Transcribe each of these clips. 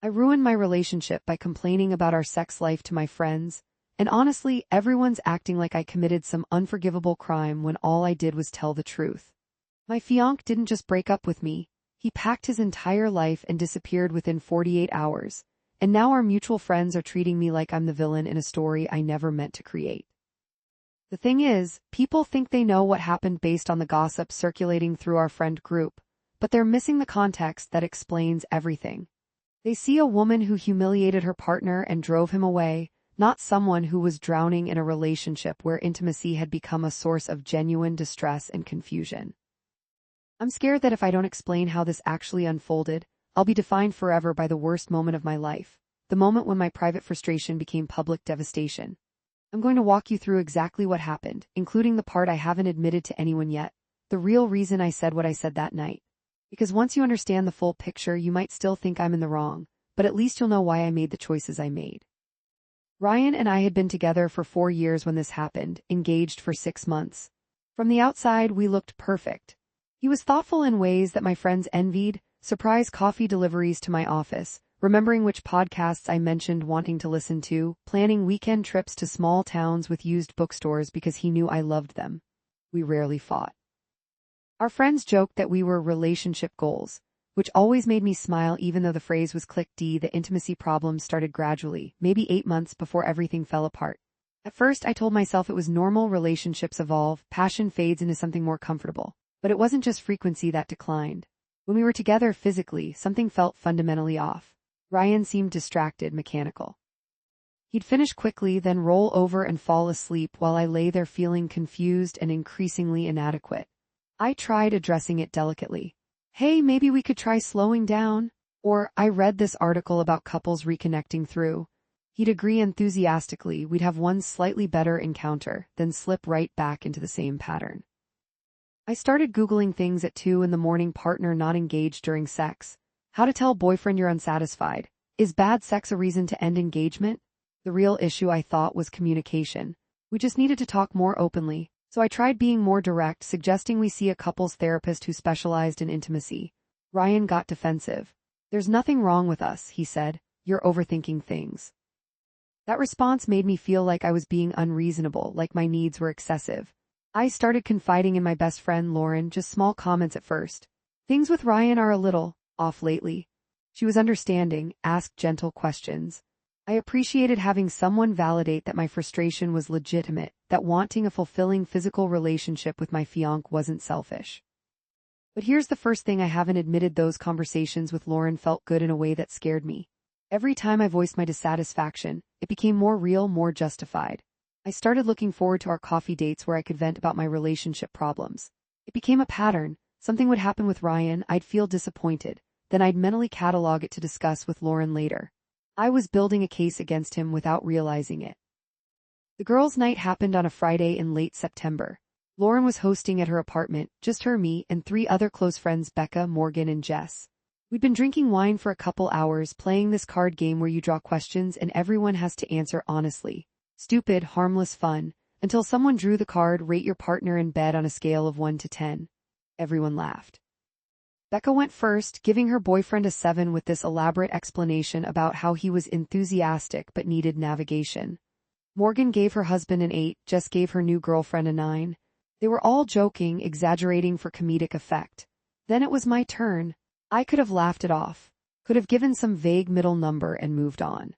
I ruined my relationship by complaining about our sex life to my friends, and honestly, everyone's acting like I committed some unforgivable crime when all I did was tell the truth. My fiancé didn't just break up with me, he packed his entire life and disappeared within 48 hours, and now our mutual friends are treating me like I'm the villain in a story I never meant to create. The thing is, people think they know what happened based on the gossip circulating through our friend group, but they're missing the context that explains everything. They see a woman who humiliated her partner and drove him away, not someone who was drowning in a relationship where intimacy had become a source of genuine distress and confusion. I'm scared that if I don't explain how this actually unfolded, I'll be defined forever by the worst moment of my life, the moment when my private frustration became public devastation. I'm going to walk you through exactly what happened, including the part I haven't admitted to anyone yet, the real reason I said what I said that night. Because once you understand the full picture, you might still think I'm in the wrong, but at least you'll know why I made the choices I made. Ryan and I had been together for 4 years when this happened, engaged for 6 months. From the outside, we looked perfect. He was thoughtful in ways that my friends envied, surprise coffee deliveries to my office, remembering which podcasts I mentioned wanting to listen to, planning weekend trips to small towns with used bookstores because he knew I loved them. We rarely fought. Our friends joked that we were relationship goals, which always made me smile even though the phrase was click D. The intimacy problems started gradually, maybe 8 months before everything fell apart. At first, I told myself it was normal, relationships evolve, passion fades into something more comfortable. But it wasn't just frequency that declined. When we were together physically, something felt fundamentally off. Ryan seemed distracted, mechanical. He'd finish quickly, then roll over and fall asleep while I lay there feeling confused and increasingly inadequate. I tried addressing it delicately. Hey, maybe we could try slowing down. Or, I read this article about couples reconnecting through. He'd agree enthusiastically, we'd have one slightly better encounter, then slip right back into the same pattern. I started Googling things at 2 in the morning: partner not engaged during sex. How to tell boyfriend you're unsatisfied. Is bad sex a reason to end engagement? The real issue, I thought, was communication. We just needed to talk more openly. So I tried being more direct, suggesting we see a couples therapist who specialized in intimacy. Ryan got defensive. There's nothing wrong with us, he said. You're overthinking things. That response made me feel like I was being unreasonable, like my needs were excessive. I started confiding in my best friend Lauren, just small comments at first. Things with Ryan are a little off lately. She was understanding, asked gentle questions. I appreciated having someone validate that my frustration was legitimate, that wanting a fulfilling physical relationship with my fiancé wasn't selfish. But here's the first thing I haven't admitted: those conversations with Lauren felt good in a way that scared me. Every time I voiced my dissatisfaction, it became more real, more justified. I started looking forward to our coffee dates where I could vent about my relationship problems. It became a pattern. Something would happen with Ryan, I'd feel disappointed, then I'd mentally catalog it to discuss with Lauren later. I was building a case against him without realizing it. The girls' night happened on a Friday in late September. Lauren was hosting at her apartment, just her, me, and 3 other close friends: Becca, Morgan, and Jess. We'd been drinking wine for a couple hours, playing this card game where you draw questions and everyone has to answer honestly. Stupid, harmless fun, until someone drew the card, rate your partner in bed on a scale of 1 to 10. Everyone laughed. Becca went first, giving her boyfriend a 7 with this elaborate explanation about how he was enthusiastic but needed navigation. Morgan gave her husband an 8, Jess gave her new girlfriend a 9. They were all joking, exaggerating for comedic effect. Then it was my turn. I could have laughed it off, could have given some vague middle number and moved on.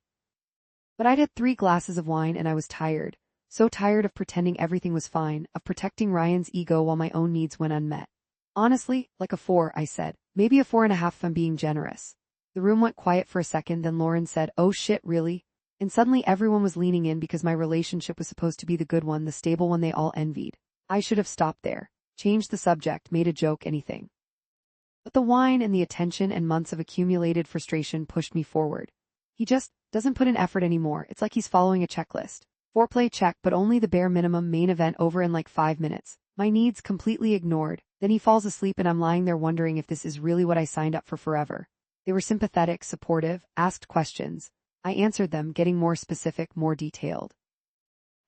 But I'd had 3 glasses of wine and I was tired, so tired of pretending everything was fine, of protecting Ryan's ego while my own needs went unmet. Honestly, like a 4, I said. Maybe a 4.5 if I'm being generous. The room went quiet for a second, then Lauren said, "Oh shit, really?" And suddenly everyone was leaning in because my relationship was supposed to be the good one, the stable one they all envied. I should have stopped there, changed the subject, made a joke, anything. But the wine and the attention and months of accumulated frustration pushed me forward. He just doesn't put in effort anymore. It's like he's following a checklist. Foreplay check, but only the bare minimum. Main event over in like 5 minutes. My needs completely ignored. Then he falls asleep and I'm lying there wondering if this is really what I signed up for forever. They were sympathetic, supportive, asked questions. I answered them, getting more specific, more detailed.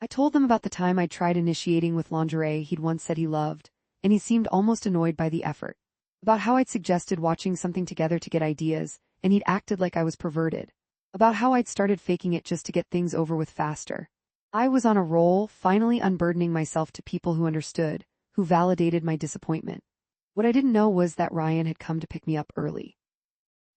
I told them about the time I tried initiating with lingerie he'd once said he loved, and he seemed almost annoyed by the effort. About how I'd suggested watching something together to get ideas, and he'd acted like I was perverted. About how I'd started faking it just to get things over with faster. I was on a roll, finally unburdening myself to people who understood, who validated my disappointment. What I didn't know was that Ryan had come to pick me up early.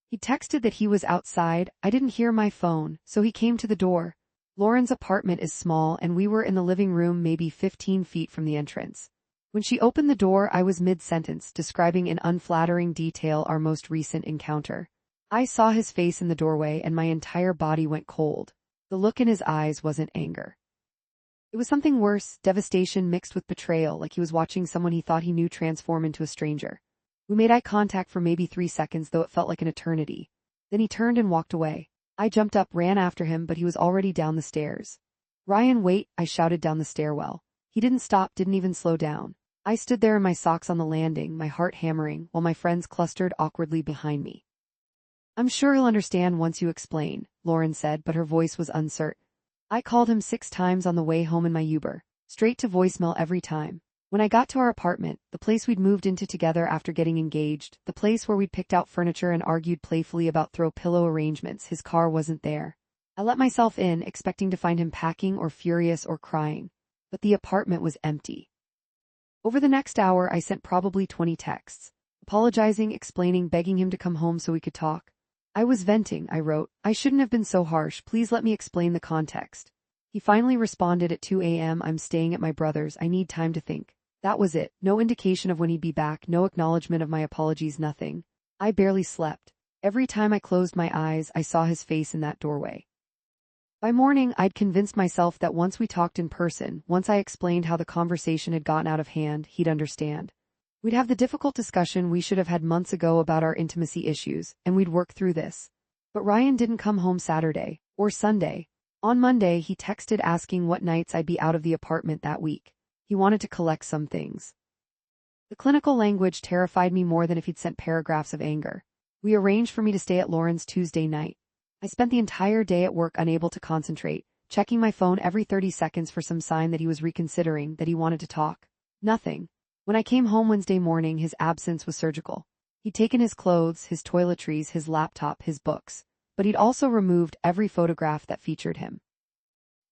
He texted that he was outside. I didn't hear my phone, so he came to the door. Lauren's apartment is small, and we were in the living room maybe 15 feet from the entrance. When she opened the door, I was mid-sentence, describing in unflattering detail our most recent encounter. I saw his face in the doorway, and my entire body went cold. The look in his eyes wasn't anger. It was something worse, devastation mixed with betrayal, like he was watching someone he thought he knew transform into a stranger. We made eye contact for maybe 3 seconds, though it felt like an eternity. Then he turned and walked away. I jumped up, ran after him, but he was already down the stairs. "Ryan, wait," I shouted down the stairwell. He didn't stop, didn't even slow down. I stood there in my socks on the landing, my heart hammering, while my friends clustered awkwardly behind me. "I'm sure he'll understand once you explain," Lauren said, but her voice was uncertain. I called him 6 times on the way home in my Uber, straight to voicemail every time. When I got to our apartment, the place we'd moved into together after getting engaged, the place where we'd picked out furniture and argued playfully about throw pillow arrangements, his car wasn't there. I let myself in, expecting to find him packing or furious or crying. But the apartment was empty. Over the next hour, I sent probably 20 texts, apologizing, explaining, begging him to come home so we could talk. I was venting, I wrote. "I shouldn't have been so harsh. Please let me explain the context." He finally responded at 2 a.m. "I'm staying at my brother's. I need time to think." That was it. No indication of when he'd be back, no acknowledgement of my apologies, nothing. I barely slept. Every time I closed my eyes, I saw his face in that doorway. By morning, I'd convinced myself that once we talked in person, once I explained how the conversation had gotten out of hand, he'd understand. We'd have the difficult discussion we should have had months ago about our intimacy issues, and we'd work through this. But Ryan didn't come home Saturday, or Sunday. On Monday, he texted asking what nights I'd be out of the apartment that week. He wanted to collect some things. The clinical language terrified me more than if he'd sent paragraphs of anger. We arranged for me to stay at Lauren's Tuesday night. I spent the entire day at work unable to concentrate, checking my phone every 30 seconds for some sign that he was reconsidering, that he wanted to talk. Nothing. When I came home Wednesday morning, his absence was surgical. He'd taken his clothes, his toiletries, his laptop, his books, but he'd also removed every photograph that featured him.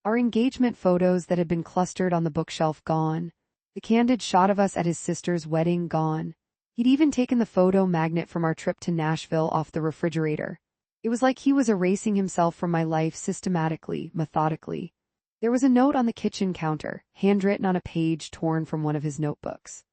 Our engagement photos that had been clustered on the bookshelf gone. The candid shot of us at his sister's wedding gone. He'd even taken the photo magnet from our trip to Nashville off the refrigerator. It was like he was erasing himself from my life systematically, methodically. There was a note on the kitchen counter, handwritten on a page torn from one of his notebooks.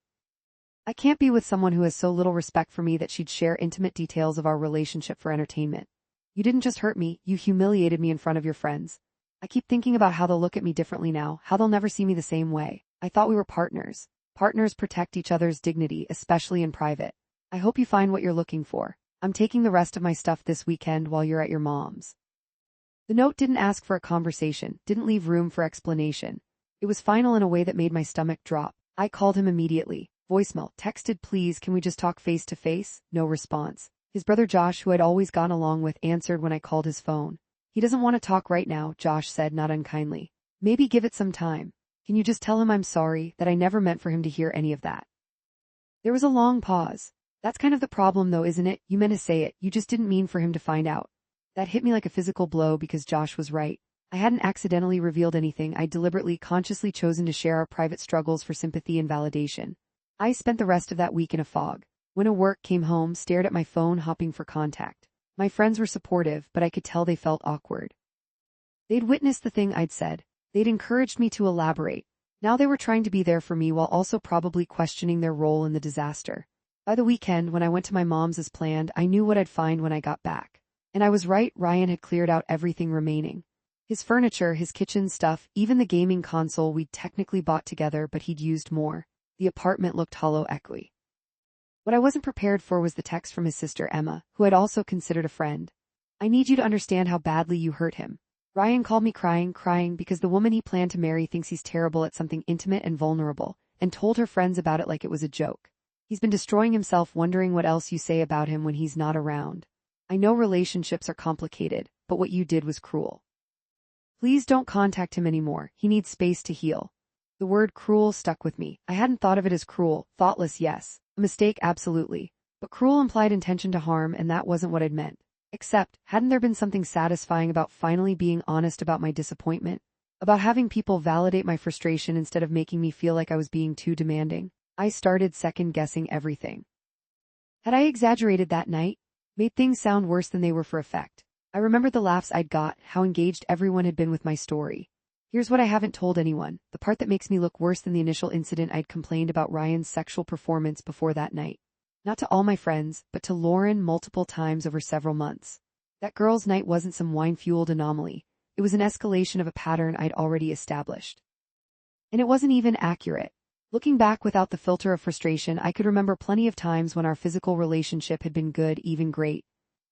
"I can't be with someone who has so little respect for me that she'd share intimate details of our relationship for entertainment. You didn't just hurt me, you humiliated me in front of your friends. I keep thinking about how they'll look at me differently now, how they'll never see me the same way. I thought we were partners. Partners protect each other's dignity, especially in private. I hope you find what you're looking for. I'm taking the rest of my stuff this weekend while you're at your mom's." The note didn't ask for a conversation, didn't leave room for explanation. It was final in a way that made my stomach drop. I called him immediately. Voicemail, texted, "Please, can we just talk face to face?" No response. His brother Josh, who I'd always gotten along with, answered when I called his phone. "He doesn't want to talk right now," Josh said, not unkindly. "Maybe give it some time. Can you just tell him I'm sorry, that I never meant for him to hear any of that?" There was a long pause. "That's kind of the problem though, isn't it? You meant to say it, you just didn't mean for him to find out." That hit me like a physical blow because Josh was right. I hadn't accidentally revealed anything. I'd deliberately, consciously chosen to share our private struggles for sympathy and validation. I spent the rest of that week in a fog. Went to work, came home, stared at my phone, hoping for contact. My friends were supportive, but I could tell they felt awkward. They'd witnessed the thing I'd said. They'd encouraged me to elaborate. Now they were trying to be there for me while also probably questioning their role in the disaster. By the weekend, when I went to my mom's as planned, I knew what I'd find when I got back. And I was right, Ryan had cleared out everything remaining. His furniture, his kitchen stuff, even the gaming console we'd technically bought together, but he'd used more. The apartment looked hollow, echoey. What I wasn't prepared for was the text from his sister Emma, who I'd also considered a friend. "I need you to understand how badly you hurt him." Ryan called me crying because the woman he planned to marry thinks he's terrible at something intimate and vulnerable, and told her friends about it like it was a joke. He's been destroying himself wondering what else you say about him when he's not around. "I know relationships are complicated, but what you did was cruel. Please don't contact him anymore. He needs space to heal." The word cruel stuck with me. I hadn't thought of it as cruel. Thoughtless, yes. A mistake, absolutely. But cruel implied intention to harm, and that wasn't what I'd meant. Except, hadn't there been something satisfying about finally being honest about my disappointment? About having people validate my frustration instead of making me feel like I was being too demanding? I started second-guessing everything. Had I exaggerated that night? Made things sound worse than they were for effect? I remembered the laughs I'd got, how engaged everyone had been with my story. Here's what I haven't told anyone, the part that makes me look worse than the initial incident I'd complained about Ryan's sexual performance before that night. Not to all my friends, but to Lauren multiple times over several months. That girl's night wasn't some wine-fueled anomaly. It was an escalation of a pattern I'd already established. And it wasn't even accurate. Looking back without the filter of frustration, I could remember plenty of times when our physical relationship had been good, even great.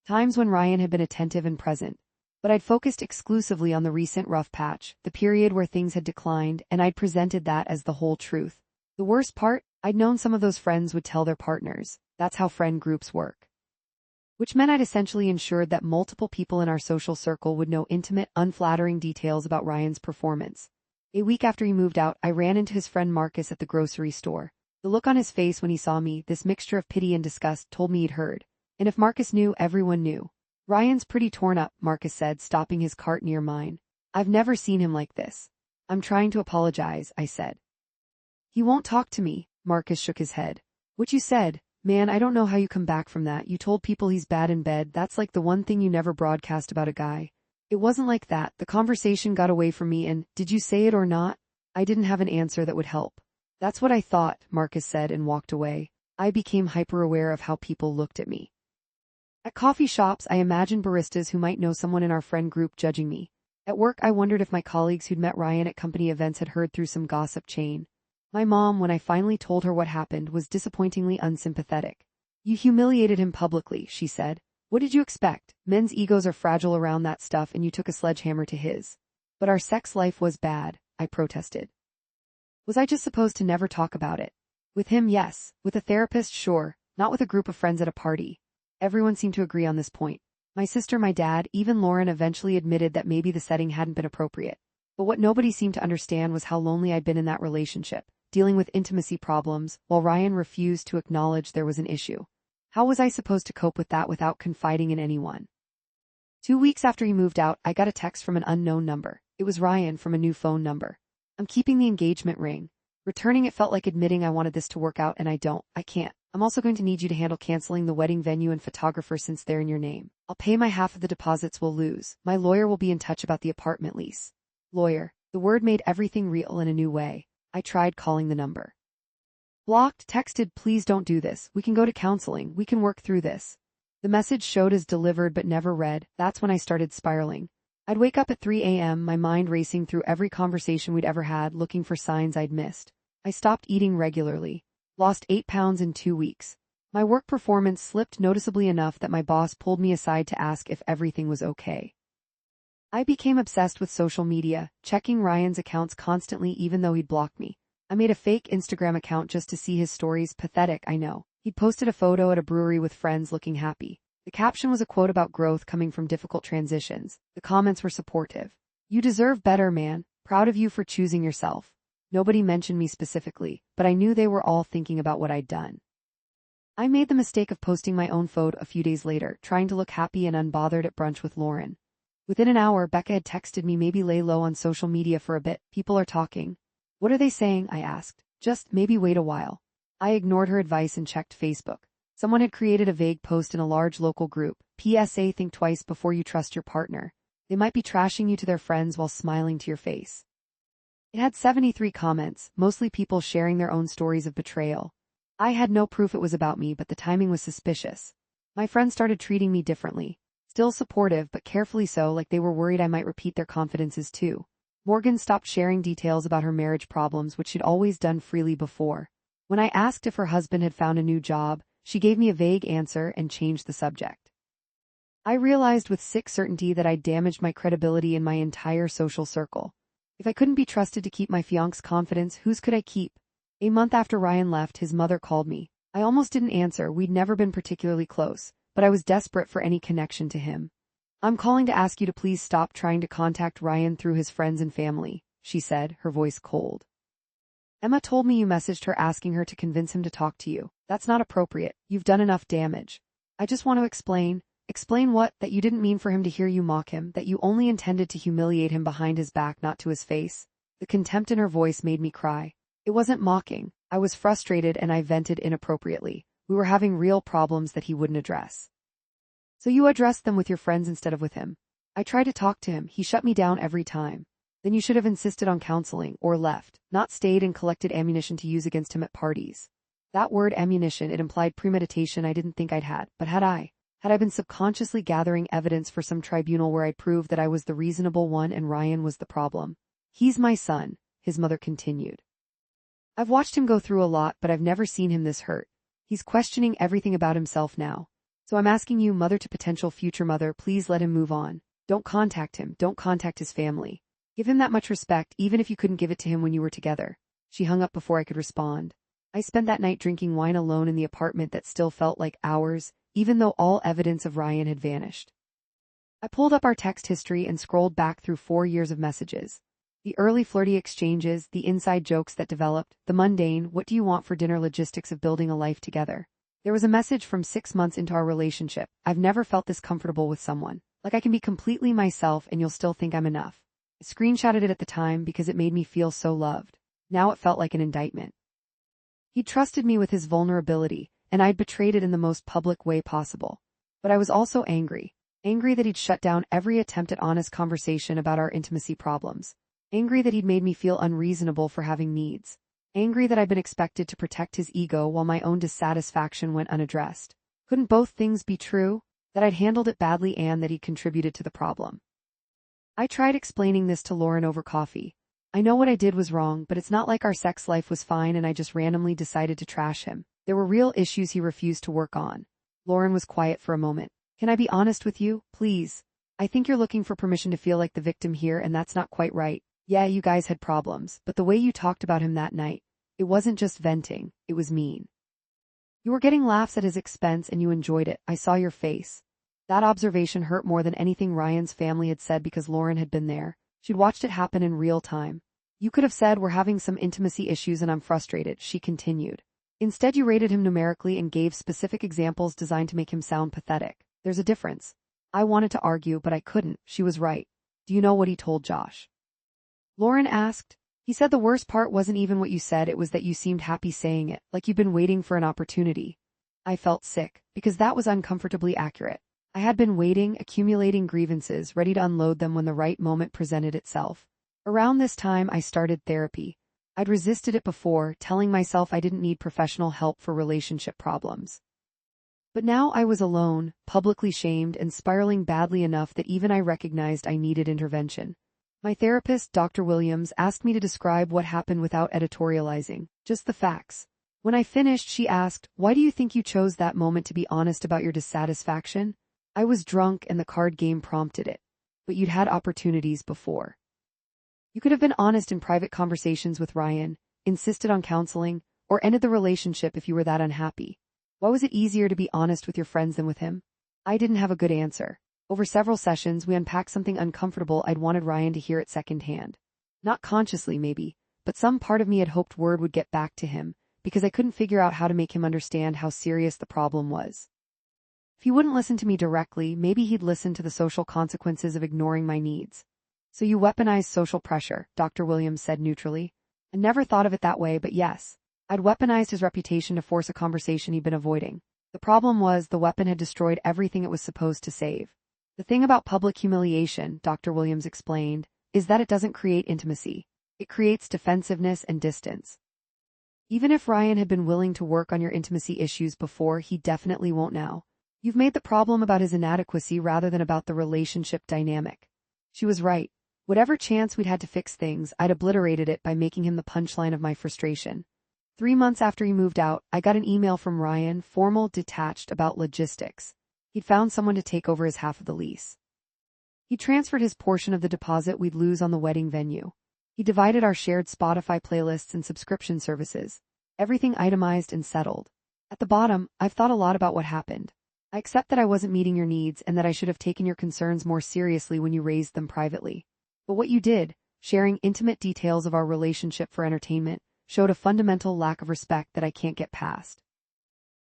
Times when Ryan had been attentive and present. But I'd focused exclusively on the recent rough patch, the period where things had declined, and I'd presented that as the whole truth. The worst part? I'd known some of those friends would tell their partners. That's how friend groups work. Which meant I'd essentially ensured that multiple people in our social circle would know intimate, unflattering details about Ryan's performance. A week after he moved out, I ran into his friend Marcus at the grocery store. The look on his face when he saw me, this mixture of pity and disgust, told me he'd heard. And if Marcus knew, everyone knew. Ryan's pretty torn up, Marcus said, stopping his cart near mine. I've never seen him like this. I'm trying to apologize, I said. He won't talk to me, Marcus shook his head. What you said? Man, I don't know how you come back from that. You told people he's bad in bed. That's like the one thing you never broadcast about a guy. It wasn't like that. The conversation got away from me and, did you say it or not? I didn't have an answer that would help. That's what I thought, Marcus said and walked away. I became hyper-aware of how people looked at me. At coffee shops, I imagined baristas who might know someone in our friend group judging me. At work, I wondered if my colleagues who'd met Ryan at company events had heard through some gossip chain. My mom, when I finally told her what happened, was disappointingly unsympathetic. You humiliated him publicly, she said. What did you expect? Men's egos are fragile around that stuff and you took a sledgehammer to his. But our sex life was bad, I protested. Was I just supposed to never talk about it? With him, yes. With a therapist, sure. Not with a group of friends at a party. Everyone seemed to agree on this point. My sister, my dad, even Lauren eventually admitted that maybe the setting hadn't been appropriate. But what nobody seemed to understand was how lonely I'd been in that relationship, dealing with intimacy problems, while Ryan refused to acknowledge there was an issue. How was I supposed to cope with that without confiding in anyone? 2 weeks after he moved out, I got a text from an unknown number. It was Ryan from a new phone number. I'm keeping the engagement ring. Returning it felt like admitting I wanted this to work out and I can't. I'm also going to need you to handle canceling the wedding venue and photographer since they're in your name. I'll pay my half of the deposits we'll lose. My lawyer will be in touch about the apartment lease. Lawyer. The word made everything real in a new way. I tried calling the number. Blocked, texted, please don't do this. We can go to counseling. We can work through this. The message showed as delivered but never read. That's when I started spiraling. I'd wake up at 3 a.m., my mind racing through every conversation we'd ever had, looking for signs I'd missed. I stopped eating regularly. Lost 8 pounds in 2 weeks. My work performance slipped noticeably enough that my boss pulled me aside to ask if everything was okay. I became obsessed with social media, checking Ryan's accounts constantly even though he'd blocked me. I made a fake Instagram account just to see his stories. Pathetic, I know. He'd posted a photo at a brewery with friends looking happy. The caption was a quote about growth coming from difficult transitions. The comments were supportive. You deserve better, man. Proud of you for choosing yourself. Nobody mentioned me specifically, but I knew they were all thinking about what I'd done. I made the mistake of posting my own photo a few days later, trying to look happy and unbothered at brunch with Lauren. Within an hour, Becca had texted me maybe lay low on social media for a bit. People are talking. What are they saying? I asked. Just maybe wait a while. I ignored her advice and checked Facebook. Someone had created a vague post in a large local group. PSA: think twice before you trust your partner. They might be trashing you to their friends while smiling to your face. It had 73 comments, mostly people sharing their own stories of betrayal. I had no proof it was about me, but the timing was suspicious. My friends started treating me differently. Still supportive, but carefully so, like they were worried I might repeat their confidences too. Morgan stopped sharing details about her marriage problems, which she'd always done freely before. When I asked if her husband had found a new job, she gave me a vague answer and changed the subject. I realized with sick certainty that I'd damaged my credibility in my entire social circle. If I couldn't be trusted to keep my fiancé's confidence, whose could I keep? A month after Ryan left, his mother called me. I almost didn't answer. We'd never been particularly close, but I was desperate for any connection to him. I'm calling to ask you to please stop trying to contact Ryan through his friends and family, she said, her voice cold. Emma told me you messaged her asking her to convince him to talk to you. That's not appropriate. You've done enough damage. I just want to explain. Explain what? That you didn't mean for him to hear you mock him, that you only intended to humiliate him behind his back, not to his face. The contempt in her voice made me cry. It wasn't mocking. I was frustrated and I vented inappropriately. We were having real problems that he wouldn't address. So you addressed them with your friends instead of with him. I tried to talk to him. He shut me down every time. Then you should have insisted on counseling, or left, not stayed and collected ammunition to use against him at parties. That word ammunition, it implied premeditation I didn't think I'd had, but had I? Had I been subconsciously gathering evidence for some tribunal where I'd prove that I was the reasonable one and Ryan was the problem? He's my son, his mother continued. I've watched him go through a lot, but I've never seen him this hurt. He's questioning everything about himself now. So I'm asking you, mother to potential future mother, please let him move on. Don't contact him. Don't contact his family. Give him that much respect, even if you couldn't give it to him when you were together. She hung up before I could respond. I spent that night drinking wine alone in the apartment that still felt like hours, even though all evidence of Ryan had vanished. I pulled up our text history and scrolled back through 4 years of messages. The early flirty exchanges, the inside jokes that developed, the mundane, what do you want for dinner logistics of building a life together. There was a message from 6 months into our relationship. I've never felt this comfortable with someone. Like I can be completely myself and you'll still think I'm enough. I screenshotted it at the time because it made me feel so loved. Now it felt like an indictment. He trusted me with his vulnerability, and I'd betrayed it in the most public way possible. But I was also angry. Angry that he'd shut down every attempt at honest conversation about our intimacy problems. Angry that he'd made me feel unreasonable for having needs. Angry that I'd been expected to protect his ego while my own dissatisfaction went unaddressed. Couldn't both things be true? That I'd handled it badly and that he'd contributed to the problem. I tried explaining this to Lauren over coffee. I know what I did was wrong, but it's not like our sex life was fine and I just randomly decided to trash him. There were real issues he refused to work on. Lauren was quiet for a moment. Can I be honest with you, please? I think you're looking for permission to feel like the victim here, and that's not quite right. Yeah, you guys had problems, but the way you talked about him that night, it wasn't just venting, it was mean. You were getting laughs at his expense and you enjoyed it. I saw your face. That observation hurt more than anything Ryan's family had said because Lauren had been there. She'd watched it happen in real time. You could have said we're having some intimacy issues and I'm frustrated, she continued. Instead you rated him numerically and gave specific examples designed to make him sound pathetic. There's a difference. I wanted to argue, but I couldn't. She was right. Do you know what he told Josh? Lauren asked. He said the worst part wasn't even what you said, it was that you seemed happy saying it, like you'd been waiting for an opportunity. I felt sick, because that was uncomfortably accurate. I had been waiting, accumulating grievances, ready to unload them when the right moment presented itself. Around this time I started therapy. I'd resisted it before, telling myself I didn't need professional help for relationship problems. But now I was alone, publicly shamed and spiraling badly enough that even I recognized I needed intervention. My therapist, Dr. Williams, asked me to describe what happened without editorializing, just the facts. When I finished, she asked, "Why do you think you chose that moment to be honest about your dissatisfaction?" I was drunk and the card game prompted it. But you'd had opportunities before. You could have been honest in private conversations with Ryan, insisted on counseling, or ended the relationship if you were that unhappy. Why was it easier to be honest with your friends than with him? I didn't have a good answer. Over several sessions, we unpacked something uncomfortable I'd wanted Ryan to hear it secondhand. Not consciously, maybe, but some part of me had hoped word would get back to him, because I couldn't figure out how to make him understand how serious the problem was. If he wouldn't listen to me directly, maybe he'd listen to the social consequences of ignoring my needs. So you weaponized social pressure, Dr. Williams said neutrally. I never thought of it that way, but yes. I'd weaponized his reputation to force a conversation he'd been avoiding. The problem was the weapon had destroyed everything it was supposed to save. The thing about public humiliation, Dr. Williams explained, is that it doesn't create intimacy. It creates defensiveness and distance. Even if Ryan had been willing to work on your intimacy issues before, he definitely won't now. You've made the problem about his inadequacy rather than about the relationship dynamic. She was right. Whatever chance we'd had to fix things, I'd obliterated it by making him the punchline of my frustration. 3 months after he moved out, I got an email from Ryan, formal, detached, about logistics. He'd found someone to take over his half of the lease. He transferred his portion of the deposit we'd lose on the wedding venue. He divided our shared Spotify playlists and subscription services. Everything itemized and settled. At the bottom, I've thought a lot about what happened. I accept that I wasn't meeting your needs and that I should have taken your concerns more seriously when you raised them privately. But what you did, sharing intimate details of our relationship for entertainment, showed a fundamental lack of respect that I can't get past.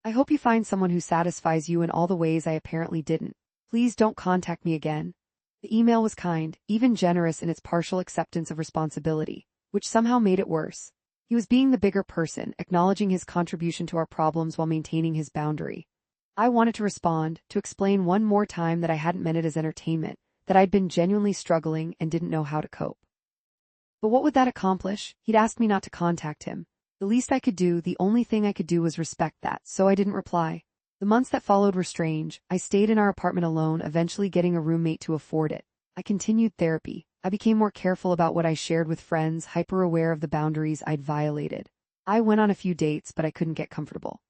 I hope you find someone who satisfies you in all the ways I apparently didn't. Please don't contact me again. The email was kind, even generous in its partial acceptance of responsibility, which somehow made it worse. He was being the bigger person, acknowledging his contribution to our problems while maintaining his boundary. I wanted to respond, to explain one more time that I hadn't meant it as entertainment, that I'd been genuinely struggling and didn't know how to cope. But what would that accomplish? He'd asked me not to contact him. The least I could do, the only thing I could do was respect that, so I didn't reply. The months that followed were strange. I stayed in our apartment alone, eventually getting a roommate to afford it. I continued therapy. I became more careful about what I shared with friends, hyper-aware of the boundaries I'd violated. I went on a few dates, but I couldn't get comfortable.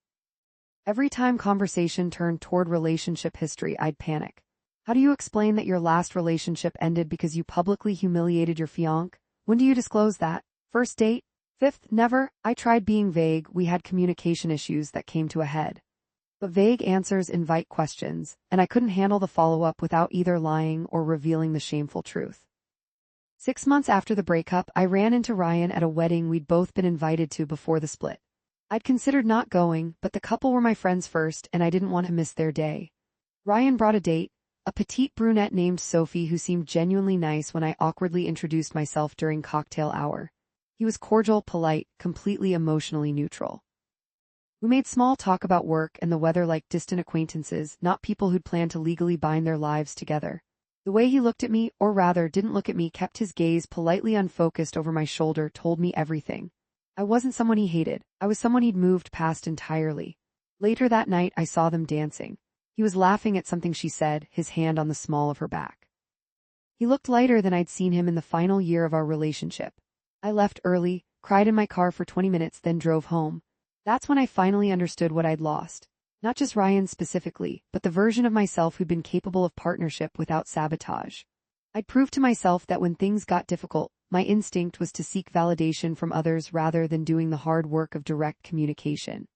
Every time conversation turned toward relationship history, I'd panic. How do you explain that your last relationship ended because you publicly humiliated your fiancé? When do you disclose that? First date? Fifth, never. I tried being vague. We had communication issues that came to a head. But vague answers invite questions, and I couldn't handle the follow-up without either lying or revealing the shameful truth. 6 months after the breakup, I ran into Ryan at a wedding we'd both been invited to before the split. I'd considered not going, but the couple were my friends first, and I didn't want to miss their day. Ryan brought a date, a petite brunette named Sophie who seemed genuinely nice when I awkwardly introduced myself during cocktail hour. He was cordial, polite, completely emotionally neutral. We made small talk about work and the weather like distant acquaintances, not people who'd planned to legally bind their lives together. The way he looked at me, or rather didn't look at me, kept his gaze politely unfocused over my shoulder, told me everything. I wasn't someone he hated. I was someone he'd moved past entirely. Later that night, I saw them dancing. He was laughing at something she said, his hand on the small of her back. He looked lighter than I'd seen him in the final year of our relationship. I left early, cried in my car for 20 minutes, then drove home. That's when I finally understood what I'd lost. Not just Ryan specifically, but the version of myself who'd been capable of partnership without sabotage. I'd proved to myself that when things got difficult, my instinct was to seek validation from others rather than doing the hard work of direct communication.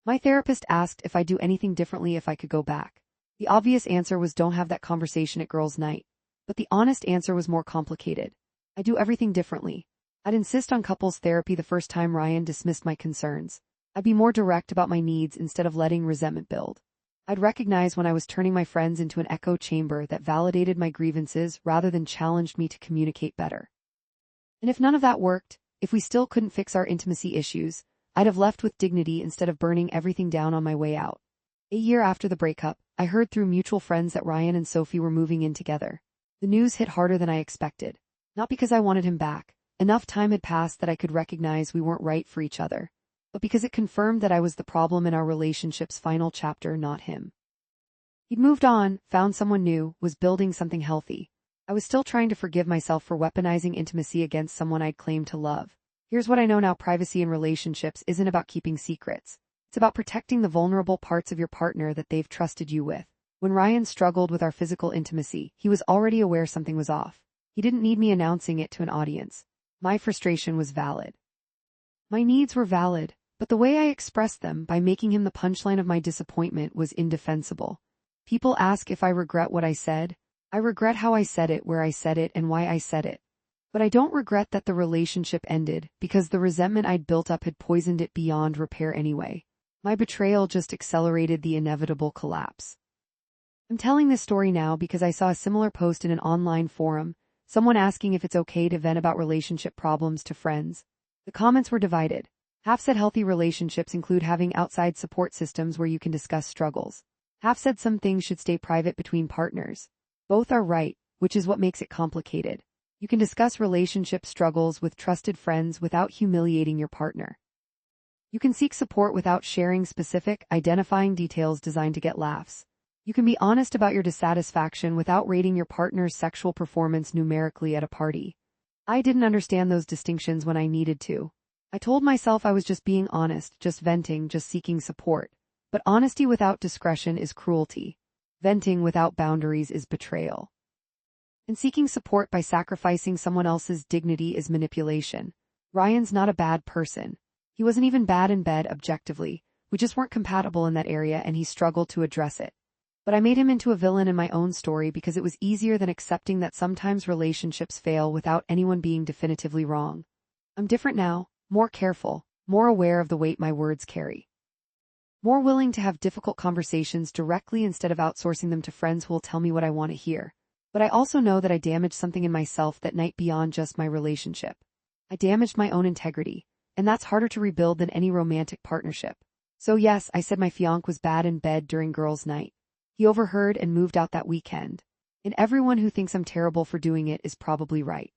My therapist asked if I'd do anything differently if I could go back. The obvious answer was don't have that conversation at girls' night. But the honest answer was more complicated. I'd do everything differently. I'd insist on couples therapy the first time Ryan dismissed my concerns. I'd be more direct about my needs instead of letting resentment build. I'd recognize when I was turning my friends into an echo chamber that validated my grievances rather than challenged me to communicate better. And if none of that worked, if we still couldn't fix our intimacy issues, I'd have left with dignity instead of burning everything down on my way out. A year after the breakup, I heard through mutual friends that Ryan and Sophie were moving in together. The news hit harder than I expected. Not because I wanted him back. Enough time had passed that I could recognize we weren't right for each other. But because it confirmed that I was the problem in our relationship's final chapter, not him. He'd moved on, found someone new, was building something healthy. I was still trying to forgive myself for weaponizing intimacy against someone I'd claimed to love. Here's what I know now: privacy in relationships isn't about keeping secrets. It's about protecting the vulnerable parts of your partner that they've trusted you with. When Ryan struggled with our physical intimacy, he was already aware something was off. He didn't need me announcing it to an audience. My frustration was valid. My needs were valid, but the way I expressed them, by making him the punchline of my disappointment, was indefensible. People ask if I regret what I said. I regret how I said it, where I said it, and why I said it. But I don't regret that the relationship ended, because the resentment I'd built up had poisoned it beyond repair anyway. My betrayal just accelerated the inevitable collapse. I'm telling this story now because I saw a similar post in an online forum, someone asking if it's okay to vent about relationship problems to friends. The comments were divided. Half said healthy relationships include having outside support systems where you can discuss struggles. Half said some things should stay private between partners. Both are right, which is what makes it complicated. You can discuss relationship struggles with trusted friends without humiliating your partner. You can seek support without sharing specific, identifying details designed to get laughs. You can be honest about your dissatisfaction without rating your partner's sexual performance numerically at a party. I didn't understand those distinctions when I needed to. I told myself I was just being honest, just venting, just seeking support. But honesty without discretion is cruelty. Venting without boundaries is betrayal. And seeking support by sacrificing someone else's dignity is manipulation. Ryan's not a bad person. He wasn't even bad in bed objectively. We just weren't compatible in that area and he struggled to address it. But I made him into a villain in my own story because it was easier than accepting that sometimes relationships fail without anyone being definitively wrong. I'm different now, more careful, more aware of the weight my words carry. more willing to have difficult conversations directly instead of outsourcing them to friends who will tell me what I want to hear. But I also know that I damaged something in myself that night beyond just my relationship. I damaged my own integrity, and that's harder to rebuild than any romantic partnership. So yes, I said my fiancé was bad in bed during girls' night. He overheard and moved out that weekend. And everyone who thinks I'm terrible for doing it is probably right.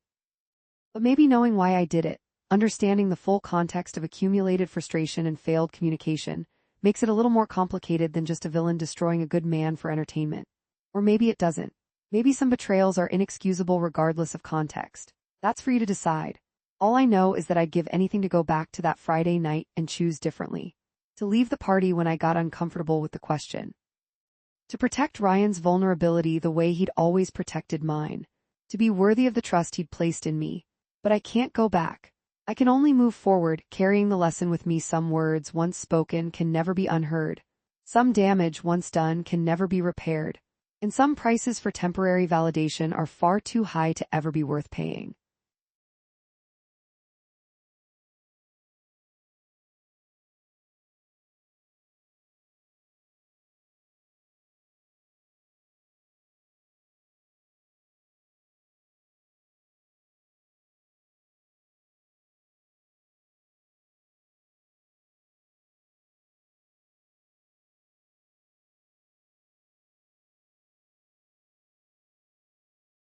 But maybe knowing why I did it, understanding the full context of accumulated frustration and failed communication, makes it a little more complicated than just a villain destroying a good man for entertainment. Or maybe it doesn't. Maybe some betrayals are inexcusable regardless of context. That's for you to decide. All I know is that I'd give anything to go back to that Friday night and choose differently. To leave the party when I got uncomfortable with the question. To protect Ryan's vulnerability the way he'd always protected mine. To be worthy of the trust he'd placed in me. But I can't go back. I can only move forward, carrying the lesson with me. Some words once spoken can never be unheard. Some damage once done can never be repaired. And some prices for temporary validation are far too high to ever be worth paying.